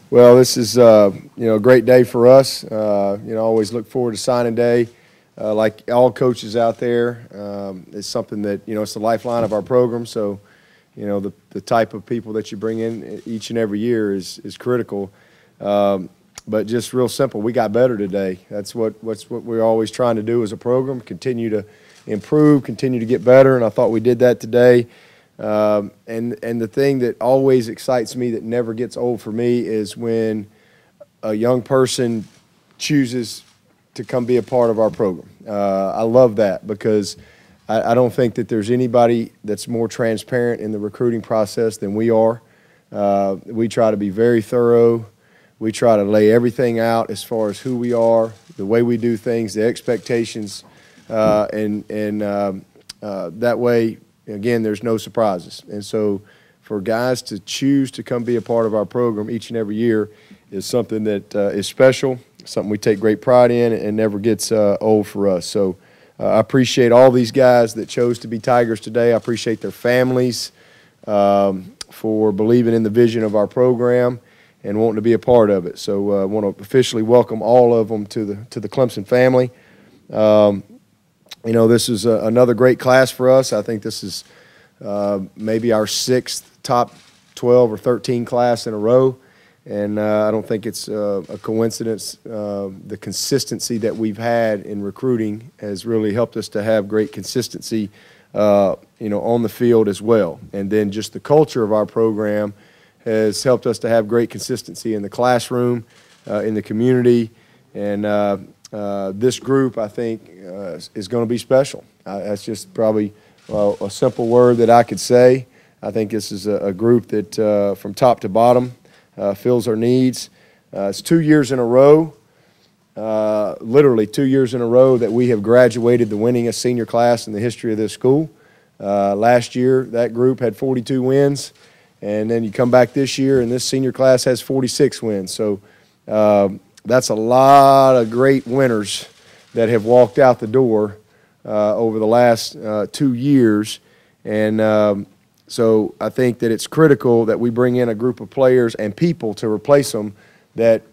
Well, this is a great day for us. Always look forward to signing day. Like all coaches out there, it's something that it's the lifeline of our program. So, the type of people that you bring in each and every year is critical. But just real simple, we got better today. That's what we're always trying to do as a program, continue to improve, continue to get better, and I thought we did that today. And the thing that always excites me that never gets old for me is when a young person chooses to come be a part of our program. I love that because I don't think that there's anybody that's more transparent in the recruiting process than we are. We try to be very thorough. We try to lay everything out as far as who we are, the way we do things, the expectations, and that way, again, there's no surprises. And so for guys to choose to come be a part of our program each and every year is something that is special, something we take great pride in and never gets old for us. So I appreciate all these guys that chose to be Tigers today. I appreciate their families for believing in the vision of our program and wanting to be a part of it. So I want to officially welcome all of them to the Clemson family. This is another great class for us. I think this is maybe our 6th top 12 or 13 class in a row, and I don't think it's a coincidence. The consistency that we've had in recruiting has really helped us to have great consistency, on the field as well. And then just the culture of our program has helped us to have great consistency in the classroom, in the community, and this group, I think, is going to be special. That's just probably a simple word that I could say. I think this is a group that, from top to bottom, fills our needs. It's 2 years in a row, literally 2 years in a row, that we have graduated the winningest senior class in the history of this school. Last year, that group had 42 wins, and then you come back this year, and this senior class has 46 wins. So that's a lot of great winners that have walked out the door over the last 2 years. And so I think that it's critical that we bring in a group of players and people to replace them that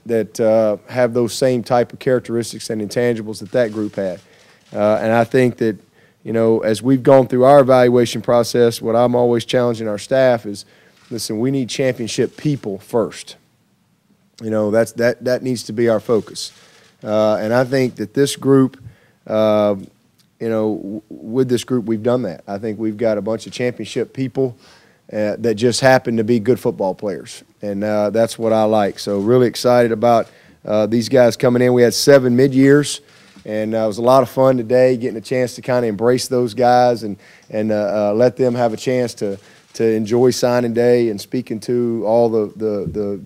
have those same type of characteristics and intangibles that group had. And I think that, as we've gone through our evaluation process, what I'm always challenging our staff is, listen, we need championship people first. That needs to be our focus. And I think that this group, with this group, we've done that. I think we've got a bunch of championship people that just happen to be good football players. And that's what I like. So really excited about these guys coming in. We had 7 mid-years, and it was a lot of fun today getting a chance to kind of embrace those guys and let them have a chance to enjoy signing day and speaking to all the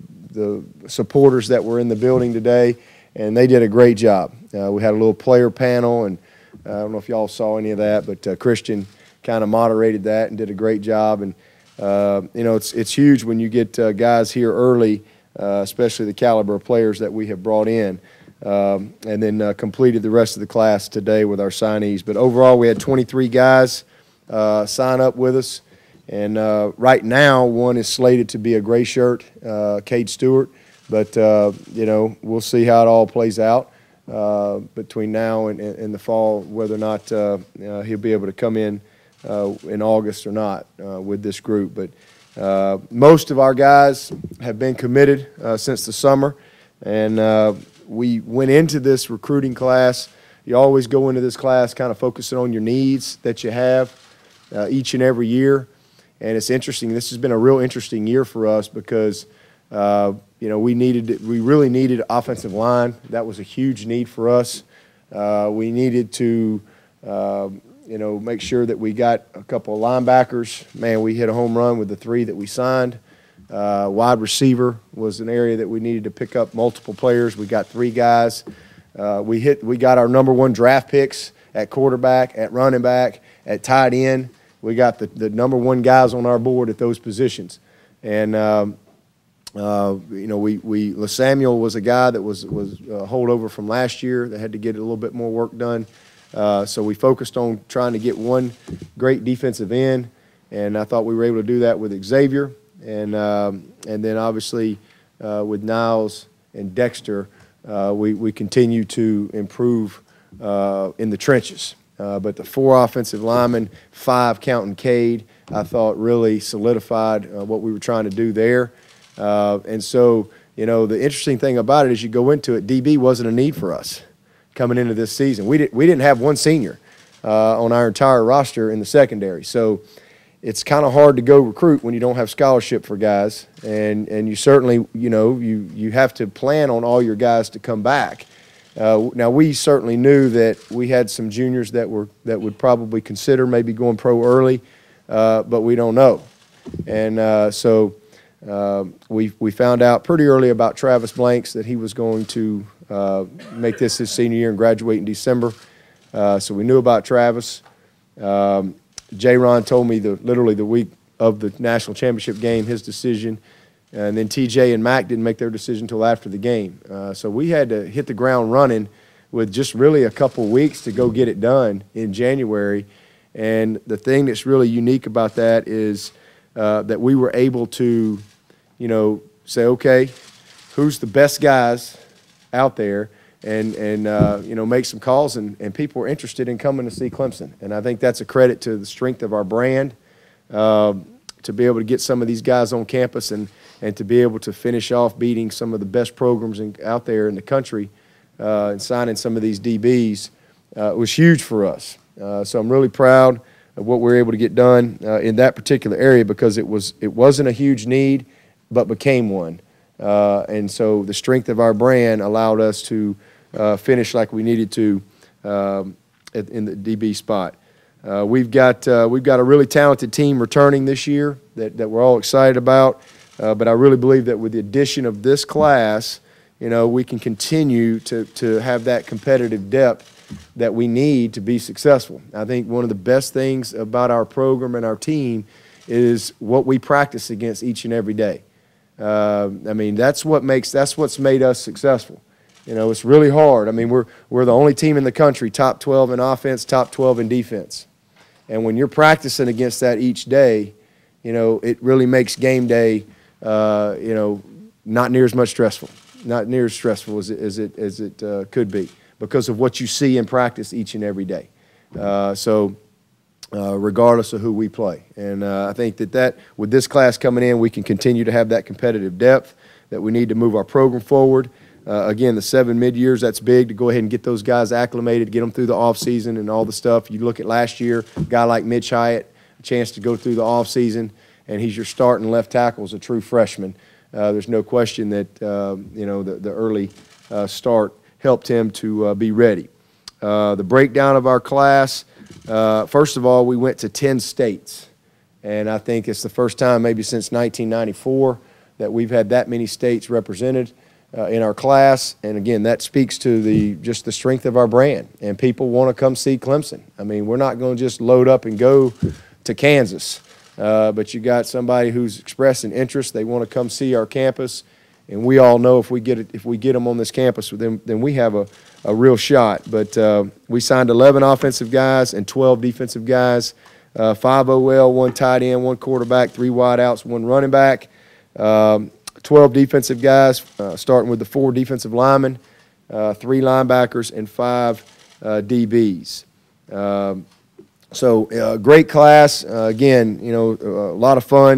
supporters that were in the building today, and they did a great job. We had a little player panel, and I don't know if y'all saw any of that, but Christian kind of moderated that and did a great job. And it's huge when you get guys here early, especially the caliber of players that we have brought in, and then completed the rest of the class today with our signees. But overall, we had 23 guys sign up with us. And right now, one is slated to be a gray shirt, Cade Stewart. But, we'll see how it all plays out between now and the fall, whether or not he'll be able to come in August or not with this group. But most of our guys have been committed since the summer. And we went into this recruiting class. You always go into this class kind of focusing on your needs that you have each and every year. And it's interesting. This has been a real interesting year for us because, we really needed offensive line. That was a huge need for us. We needed to, make sure that we got a couple of linebackers. Man, we hit a home run with the 3 that we signed. Wide receiver was an area that we needed to pick up multiple players. We got 3 guys. We got our #1 draft picks at quarterback, at running back, at tight end. We got the #1 guys on our board at those positions. And, LaSamuel was a guy that was a holdover from last year that had to get a little bit more work done. So we focused on trying to get one great defensive end, and I thought we were able to do that with Xavier. And then obviously with Niles and Dexter, we continue to improve in the trenches. But the 4 offensive linemen, 5 counting Cade, I thought really solidified what we were trying to do there. And so, you know, the interesting thing about it is you go into it, DB wasn't a need for us coming into this season. We didn't have one senior on our entire roster in the secondary. So it's kind of hard to go recruit when you don't have scholarship for guys. And you certainly, you know, you have to plan on all your guys to come back. Now, we certainly knew that we had some juniors that would probably consider maybe going pro early, but we don't know. And so we found out pretty early about Travis Blanks that he was going to make this his senior year and graduate in December. So we knew about Travis. J-Ron told me literally the week of the national championship game, his decision. And then TJ and Mac didn't make their decision until after the game. So we had to hit the ground running with just really a couple weeks to go get it done in January. And the thing that's really unique about that is that we were able to, you know, say, okay, who's the best guys out there, and you know, make some calls, and people are interested in coming to see Clemson. And I think that's a credit to the strength of our brand, to be able to get some of these guys on campus and to be able to finish off beating some of the best programs out there in the country and signing some of these DBs was huge for us. So I'm really proud of what we were able to get done in that particular area, because it wasn't a huge need, but became one. And so the strength of our brand allowed us to finish like we needed to in the DB spot. We've got a really talented team returning this year that we're all excited about. But I really believe that with the addition of this class, you know, we can continue to have that competitive depth that we need to be successful. I think one of the best things about our program and our team is what we practice against each and every day. I mean, that's what's made us successful. You know, it's really hard. I mean, we're the only team in the country, top 12 in offense, top 12 in defense. And when you're practicing against that each day, you know, it really makes game day, you know, not near as much stressful, not near as stressful as it could be, because of what you see in practice each and every day. Regardless of who we play. And I think that with this class coming in, we can continue to have that competitive depth that we need to move our program forward. Again, the 7 mid-years, that's big to go ahead and get those guys acclimated, get them through the offseason and all the stuff. You look at last year, a guy like Mitch Hyatt, a chance to go through the offseason, and he's your starting left tackle as a true freshman. There's no question that, you know, the early start helped him to be ready. The breakdown of our class, first of all, we went to 10 states, and I think it's the first time maybe since 1994 that we've had that many states represented in our class. And again, that speaks to just the strength of our brand, and people want to come see Clemson. I mean, we're not going to just load up and go to Kansas, but you got somebody who's expressing interest. They want to come see our campus, and we all know if we get them on this campus, then we have a real shot. But we signed 11 offensive guys and 12 defensive guys, 5 OL, 1 tight end, 1 quarterback, 3 wideouts, 1 running back, 12 defensive guys, starting with the 4 defensive linemen, 3 linebackers, and 5 DBs. So great class. Again, you know, a lot of fun.